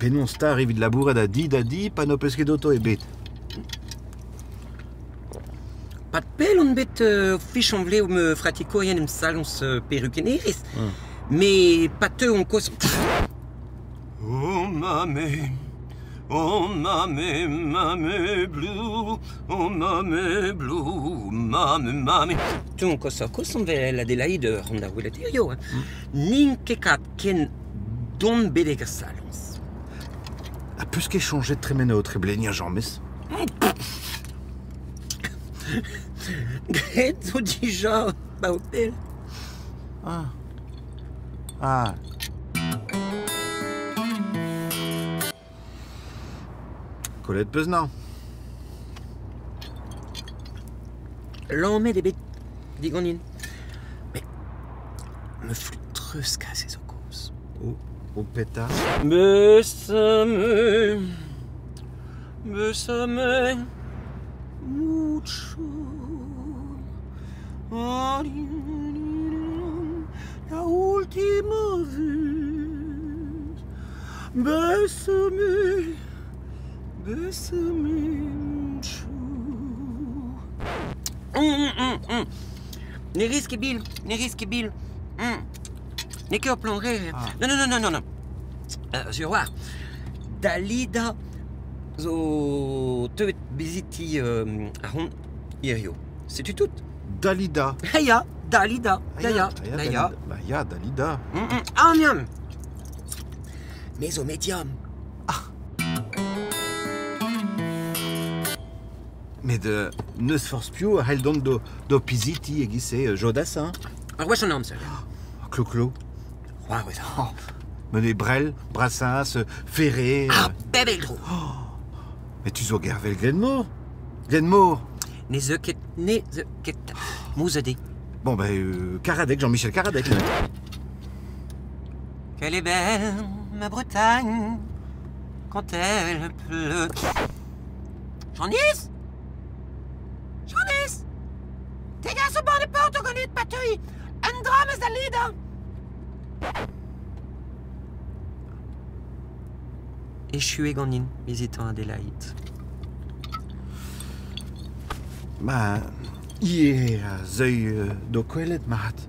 Penon sta arrivi de labouret da di, pa no peus ket auto e bet. Pat pel on bet fiche en vle me fratikoien em salons perukeneris. Mais pat on cos... Oh mame blue, oh mame blue, mame. Tu on cos on vel Adelaide ronda welaterio. Nin kekat ken don bedeg salons. A peus ket changé de tremeno o treblenir Jean-Mes. Gret zo dija ba o pel. Ah. Colette peus nan. L'emmet des bet digonin. Mais me flûte treus kas ez o cos. O peta. Bésame mucho. La última vez. Bésame mucho. Ne risque bil. Ne ket o planrer. Non. Je vois. Dalida zo tevet beziti a ron irio. Sais-tu tout? Dalida. Ya, Dalida. Ya. Dalida. Ah, miam. Mais au médium. Mais de neus force pio a hel don do piziti e gise jodas, hein? Ah, ouais, son nom, ça. Clo-clo. Ouais, ça. Mené Brel, Brassens, Ferré. Ah, bébé gros. Mais tu zo gervel Glenmore. Ne ze ket. Mouzade. Bon, ben, Caradec, Jean-Michel Caradec. Qu'elle est belle, ma Bretagne, quand elle pleut. Jean-Nis? T'es gars sur bord de porte au gonut patouille. Un drame est Dalida. Échoué Ganin, visitant Adélaïde. Ma, ie a zeuil do kwelet mat.